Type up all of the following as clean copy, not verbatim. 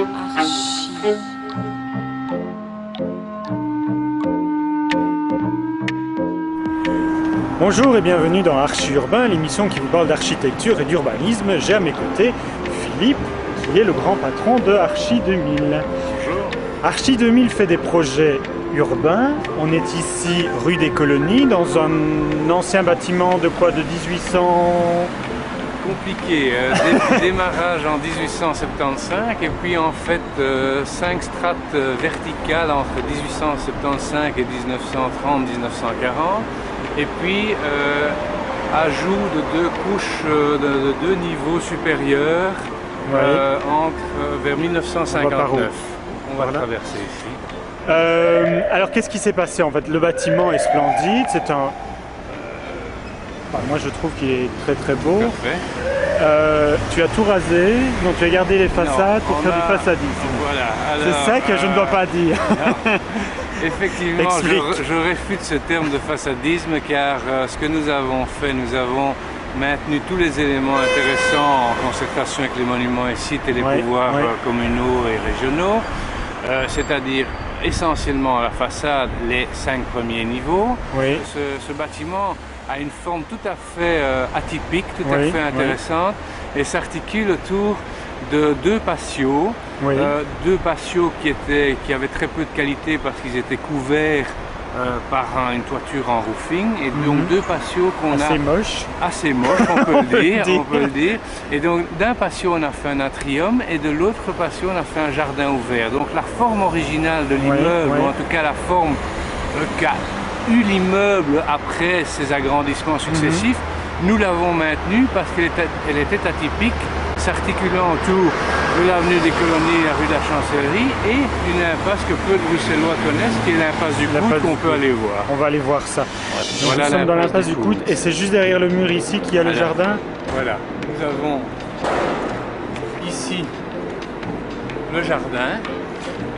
Archi. Bonjour et bienvenue dans Archi Urbain, l'émission qui vous parle d'architecture et d'urbanisme. J'ai à mes côtés Philippe, qui est le grand patron de Archi 2000. Bonjour. Archi 2000 fait des projets urbains. On est ici rue des Colonies, dans un ancien bâtiment de quoi, de 1800... Compliqué, démarrage en 1875 et puis en fait 5 strates verticales entre 1875 et 1930-1940 et puis ajout de deux couches de deux niveaux supérieurs vers 1959. On va traverser ici. Alors qu'est-ce qui s'est passé en fait? Le bâtiment est splendide, c'est un... moi je trouve qu'il est très très beau. Tu as tout rasé, donc tu as gardé les façades pour faire du façadisme. Voilà, c'est ça que je ne dois pas dire. Effectivement, je réfute ce terme de façadisme car ce que nous avons fait, nous avons maintenu tous les éléments intéressants en concertation avec les monuments et sites et les pouvoirs communaux et régionaux, c'est-à-dire essentiellement la façade, les 5 premiers niveaux. Ce bâtiment a une forme tout à fait atypique, tout à fait intéressante et s'articule autour de deux patios, deux patios qui avaient très peu de qualité parce qu'ils étaient couverts par une toiture en roofing et donc deux patios qu'on a... Assez moche, on peut le dire, Et donc d'un patio on a fait un atrium et de l'autre patio on a fait un jardin ouvert. Donc la forme originale de l'immeuble, ou en tout cas la forme qu'a eu l'immeuble après ces agrandissements successifs, nous l'avons maintenue parce qu'elle était atypique, s'articulant autour de l'avenue des Colonies, la rue de la Chancellerie et une impasse que peu de Bruxellois connaissent, qui est l'impasse du Cout, qu'on peut aller voir. On va aller voir ça. Voilà, nous sommes dans l'impasse du Cout et c'est juste derrière le mur ici qu'il y a le jardin. Voilà, nous avons ici le jardin.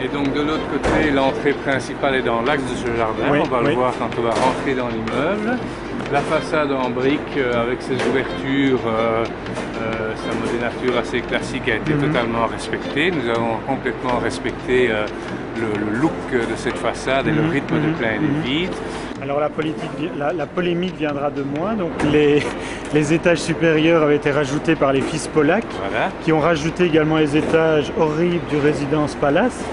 Et donc de l'autre côté, l'entrée principale est dans l'axe de ce jardin, on va le voir quand on va rentrer dans l'immeuble. La façade en briques avec ses ouvertures, sa modénature assez classique a été totalement respectée. Nous avons complètement respecté le look de cette façade et le rythme de plein et de vide. Alors la polémique viendra de moi, donc les étages supérieurs avaient été rajoutés par les fils Pollack, qui ont rajouté également les étages horribles du Résidence Palace.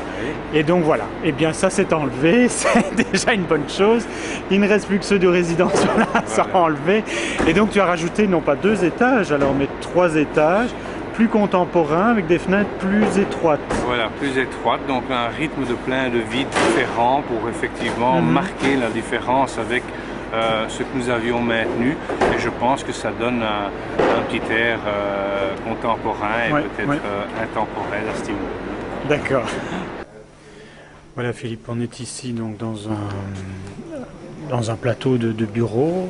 Et donc voilà, et bien ça s'est enlevé, c'est déjà une bonne chose. Il ne reste plus que ceux du Résidence Palace à enlever. Et donc tu as rajouté non pas 2 étages, alors mais 3 étages, plus contemporains, avec des fenêtres plus étroites. Voilà, plus étroites, donc un rythme de plein de vide différent pour effectivement marquer la différence avec ce que nous avions maintenu. Et je pense que ça donne un petit air contemporain et peut-être intemporel à ce niveau. D'accord. Voilà Philippe, on est ici donc dans un plateau de bureau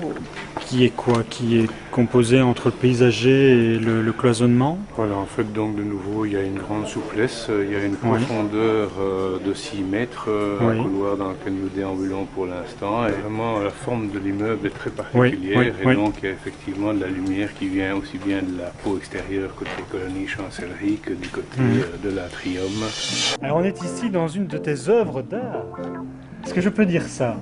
qui est quoi? Qui est composé entre le paysager et le cloisonnement? Voilà, en fait donc de nouveau il y a une grande souplesse, il y a une profondeur de 6 mètres, un couloir dans lequel nous déambulons pour l'instant et vraiment la forme de l'immeuble est très particulière et donc il y a effectivement de la lumière qui vient aussi bien de la peau extérieure côté Colonie Chancellerie que du côté de l'atrium. Alors on est ici dans une de tes œuvres d'art. Est-ce que je peux dire ça?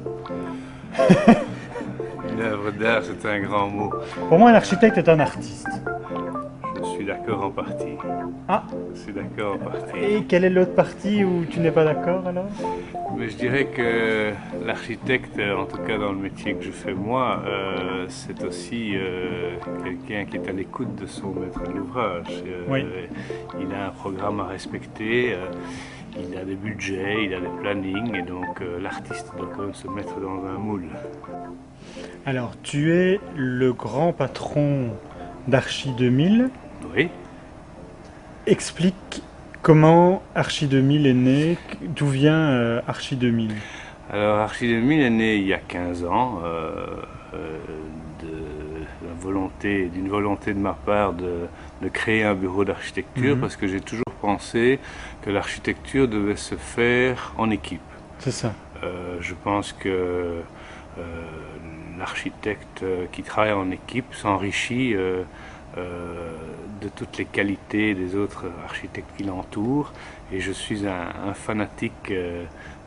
Une œuvre d'art, c'est un grand mot. Pour moi, un architecte est un artiste. Je suis d'accord en partie. Ah. Je suis d'accord en partie. Et quelle est l'autre partie où tu n'es pas d'accord alors? Mais je dirais que l'architecte, en tout cas dans le métier que je fais moi, c'est aussi quelqu'un qui est à l'écoute de son maître d'ouvrage. Il a un programme à respecter. Il a des budgets, il a des plannings et donc l'artiste doit quand même se mettre dans un moule. Alors, tu es le grand patron d'Archi 2000. Oui. Explique comment Archi 2000 est né, d'où vient Archi 2000. Alors Archi 2000 est né il y a 15 ans d'une volonté de ma part de créer un bureau d'architecture parce que j'ai toujours pensé que l'architecture devait se faire en équipe. C'est ça. Je pense que l'architecte qui travaille en équipe s'enrichit de toutes les qualités des autres architectes qui l'entourent. Et je suis un fanatique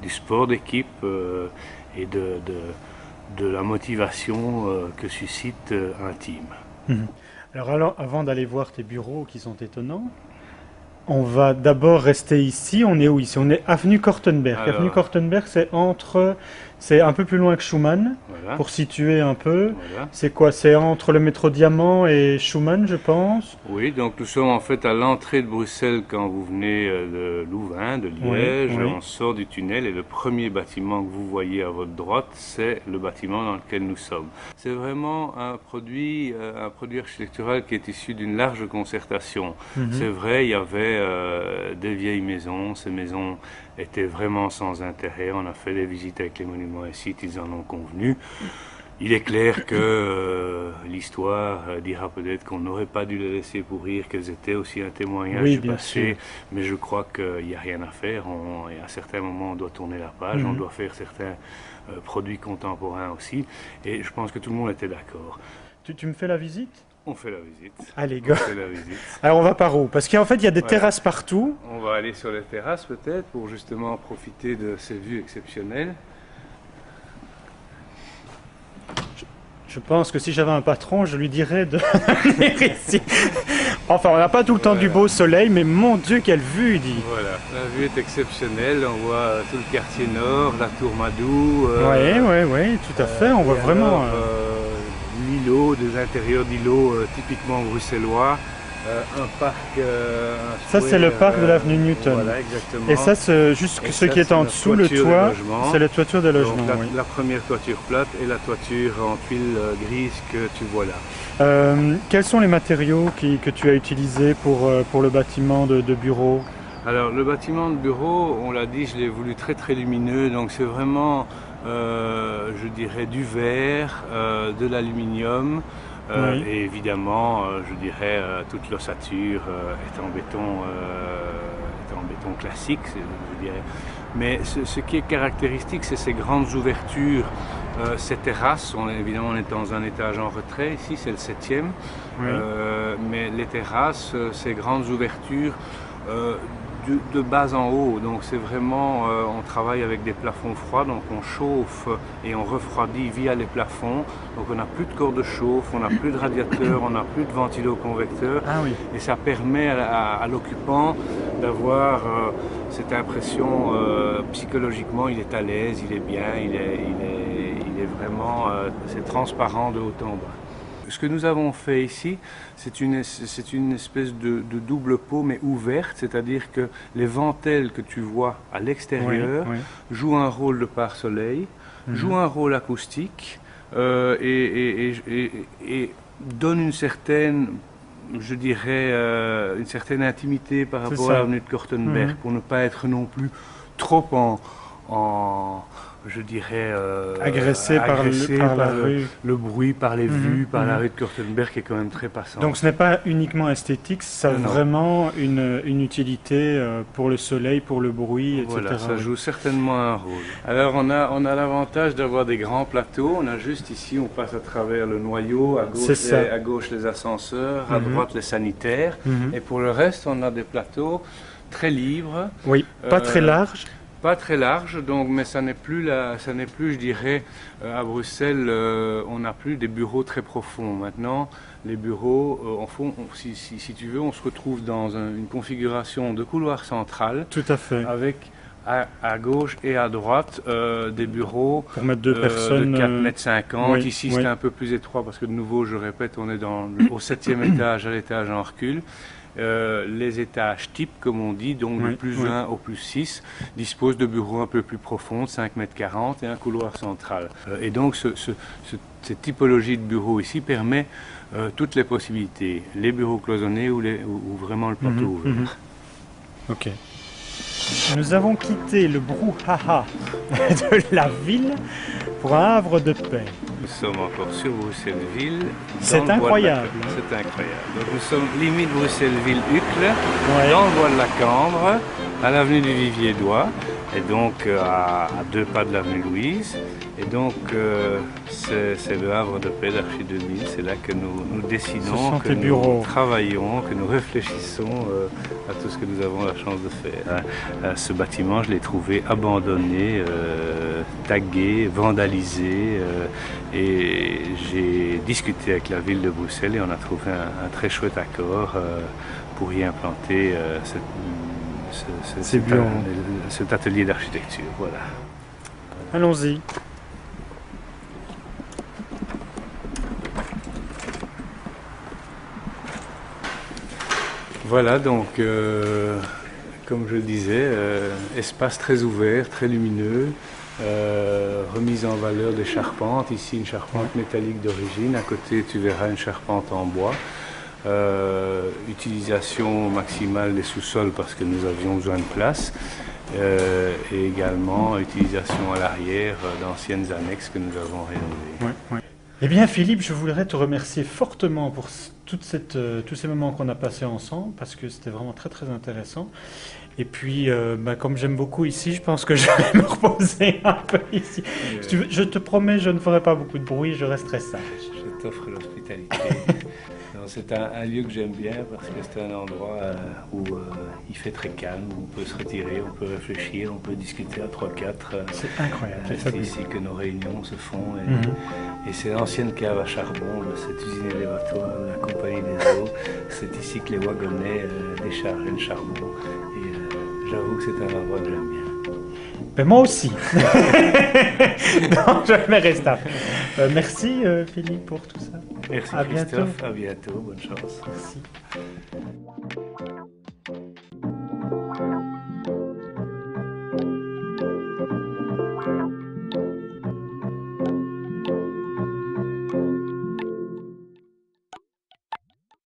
du sport d'équipe et de la motivation que suscite un team. Alors, avant d'aller voir tes bureaux qui sont étonnants, on va d'abord rester ici. On est où ici? On est avenue Kortenberg. Alors, avenue Kortenberg, c'est un peu plus loin que Schumann, voilà. Pour situer un peu. Voilà. C'est quoi? C'est entre le métro Diamant et Schumann, je pense. Oui, donc nous sommes en fait à l'entrée de Bruxelles quand vous venez de Louvain, de Liège. Oui, oui. On sort du tunnel et le premier bâtiment que vous voyez à votre droite, c'est le bâtiment dans lequel nous sommes. C'est vraiment un produit architectural qui est issu d'une large concertation. C'est vrai, il y avait des vieilles maisons. Ces maisons étaient vraiment sans intérêt. On a fait des visites avec les monuments et sites, ils en ont convenu. Il est clair que l'histoire dira peut-être qu'on n'aurait pas dû les laisser pourrir, qu'elles étaient aussi un témoignage du passé, sûr. Mais je crois qu'il n'y a rien à faire. Et à certains moments, on doit tourner la page, on doit faire certains produits contemporains aussi. Et je pense que tout le monde était d'accord. Tu me fais la visite? On fait la visite. Allez, go. On fait la visite. Alors, on va par où? Parce qu'en fait, il y a des terrasses partout. On va aller sur les terrasses peut-être pour justement profiter de ces vues exceptionnelles. Je pense que si j'avais un patron, je lui dirais de venir ici. Enfin, on n'a pas tout le temps du beau soleil, mais mon Dieu, quelle vue, il dit. Voilà, la vue est exceptionnelle. On voit tout le quartier nord, la Tour Madou. Oui, tout à fait. On voit vraiment l'îlot, des intérieurs d'îlots typiquement bruxellois. Un parc. Ça, c'est le parc de l'avenue Newton. Voilà, exactement. Et ça, c'est juste ce qui est en dessous, le toit, c'est la toiture des logements. Donc, la première toiture plate et la toiture en tuiles grises que tu vois là. Quels sont les matériaux que tu as utilisés pour le bâtiment de bureau? Alors, le bâtiment de bureau, on l'a dit, je l'ai voulu très très lumineux. Donc, c'est vraiment, je dirais, du verre, de l'aluminium. Et évidemment, je dirais, toute l'ossature est en béton classique, je dirais. Mais ce qui est caractéristique, c'est ces grandes ouvertures, ces terrasses. Évidemment, on est dans un étage en retrait, ici c'est le 7e. Mais les terrasses, ces grandes ouvertures, de bas en haut, donc c'est vraiment, on travaille avec des plafonds froids, donc on chauffe et on refroidit via les plafonds, donc on n'a plus de corps de chauffe, on n'a plus de radiateur, on n'a plus de ventiloconvecteur, et ça permet à l'occupant d'avoir cette impression psychologiquement il est à l'aise, il est bien, il est vraiment, c'est transparent de haut en bas. Ce que nous avons fait ici, c'est une espèce de double peau mais ouverte, c'est-à-dire que les ventelles que tu vois à l'extérieur jouent un rôle de pare-soleil, jouent un rôle acoustique et donnent une certaine, je dirais, une certaine intimité par rapport à l'avenue de Kortenberg pour ne pas être non plus trop je dirais, agressé par la rue. Le bruit, par les vues, par la rue de Kortenberg qui est quand même très passante. Donc ce n'est pas uniquement esthétique, ça a vraiment une utilité pour le soleil, pour le bruit, etc. Voilà, ça joue certainement un rôle. Alors on a l'avantage d'avoir des grands plateaux. On a juste ici, on passe à travers le noyau, à gauche les ascenseurs, à droite les sanitaires. Et pour le reste, on a des plateaux très libres. Oui, pas très larges. Pas très large, donc, mais ça n'est plus, je dirais, à Bruxelles, on n'a plus des bureaux très profonds. Maintenant, les bureaux, si tu veux, on se retrouve dans une configuration de couloir central. Tout à fait. Avec à gauche et à droite des bureaux pour mettre deux personnes, de 4,50 m. Ici, c'est un peu plus étroit parce que, de nouveau, je répète, on est au 7e étage, à l'étage en recul. Les étages types, comme on dit, donc du plus 1 au plus 6, disposent de bureaux un peu plus profonds, 5,40 m et un couloir central. Et donc cette typologie de bureaux ici permet toutes les possibilités, les bureaux cloisonnés ou vraiment le plateau ouvert. Ok. Nous avons quitté le brouhaha de la ville pour un havre de paix. Nous sommes encore sur Bruxelles-Ville. C'est incroyable. C'est incroyable. Donc nous sommes limite Bruxelles-Ville-Uccle, dans le bois de la Cambre, à l'avenue du Vivier-d'Oie, et donc à 2 pas de l'avenue Louise. Et donc, c'est le havre de paix d'Archi 2000, c'est là que nous décidons, que nous travaillons, que nous réfléchissons à tout ce que nous avons la chance de faire. Ce bâtiment, je l'ai trouvé abandonné, tagué, vandalisé, et j'ai discuté avec la ville de Bruxelles et on a trouvé un très chouette accord pour y implanter cet atelier d'architecture. Voilà. Allons-y. Voilà, donc, comme je le disais, espace très ouvert, très lumineux, remise en valeur des charpentes. Ici, une charpente métallique d'origine. À côté, tu verras une charpente en bois. Utilisation maximale des sous-sols parce que nous avions besoin de place. Et également utilisation à l'arrière d'anciennes annexes que nous avons rénovées. Ouais. Eh bien Philippe, je voudrais te remercier fortement pour tous ces moments qu'on a passés ensemble, parce que c'était vraiment très très intéressant. Et puis, comme j'aime beaucoup ici, je pense que je vais me reposer un peu ici. Si tu veux, je te promets, je ne ferai pas beaucoup de bruit, je resterai sage. Je t'offre l'hospitalité. C'est un lieu que j'aime bien parce que c'est un endroit où il fait très calme, où on peut se retirer, on peut réfléchir, on peut discuter à 3-4. C'est incroyable. C'est ici que nos réunions se font. Et c'est l'ancienne cave à charbon de cette usine élévatoire de la Compagnie des Eaux. C'est ici que les wagonnets déchargeaient le charbon. Et j'avoue que c'est un endroit que j'aime bien. Ben moi aussi. Donc, je vais rester. Merci Philippe pour tout ça. Merci Christophe, à bientôt, bonne chance. Merci.